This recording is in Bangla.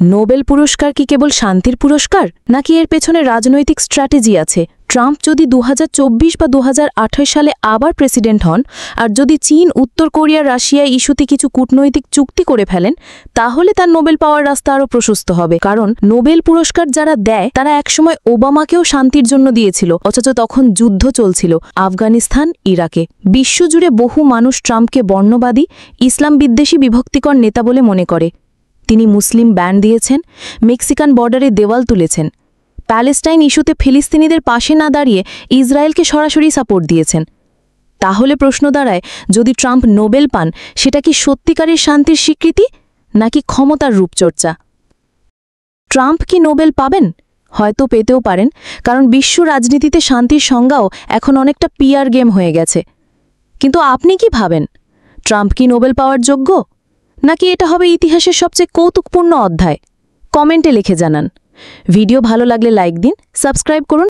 নোবেল পুরস্কার কি কেবল শান্তির পুরস্কার, নাকি এর পেছনে রাজনৈতিক স্ট্র্যাটেজি আছে? ট্রাম্প যদি 2024 বা 2028 সালে আবার প্রেসিডেন্ট হন, আর যদি চীন, উত্তর কোরিয়া, রাশিয়া ইস্যুতে কিছু কূটনৈতিক চুক্তি করে ফেলেন, তাহলে তার নোবেল পাওয়ার রাস্তা আরও প্রশস্ত হবে। কারণ নোবেল পুরস্কার যারা দেয় তারা একসময় ওবামাকেও শান্তির জন্য দিয়েছিল, অথচ তখন যুদ্ধ চলছিল আফগানিস্তান, ইরাকে। বিশ্বজুড়ে বহু মানুষ ট্রাম্পকে বর্ণবাদী, ইসলাম বিদ্বেষী, বিভক্তিকর নেতা বলে মনে করে। তিনি মুসলিম ব্যান দিয়েছেন, মেক্সিকান বর্ডারে দেওয়াল তুলেছেন, প্যালেস্টাইন ইস্যুতে ফিলিস্তিনিদের পাশে না দাঁড়িয়ে ইসরায়েলকে সরাসরি সাপোর্ট দিয়েছেন। তাহলে প্রশ্ন দাঁড়ায়, যদি ট্রাম্প নোবেল পান, সেটা কি সত্যিকারের শান্তির স্বীকৃতি, নাকি ক্ষমতার রূপচর্চা? ট্রাম্প কি নোবেল পাবেন? হয়তো পেতেও পারেন, কারণ বিশ্ব রাজনীতিতে শান্তির সংজ্ঞাও এখন অনেকটা পিআর গেম হয়ে গেছে। কিন্তু আপনি কি ভাবেন, ট্রাম্প কি নোবেল পাওয়ার যোগ্য, নাকি এটা হবে ইতিহাসের সবচেয়ে কৌতুকপূর্ণ অধ্যায়? কমেন্টে লিখে জানান। ভিডিও ভালো লাগলে লাইক দিন, সাবস্ক্রাইব করুন।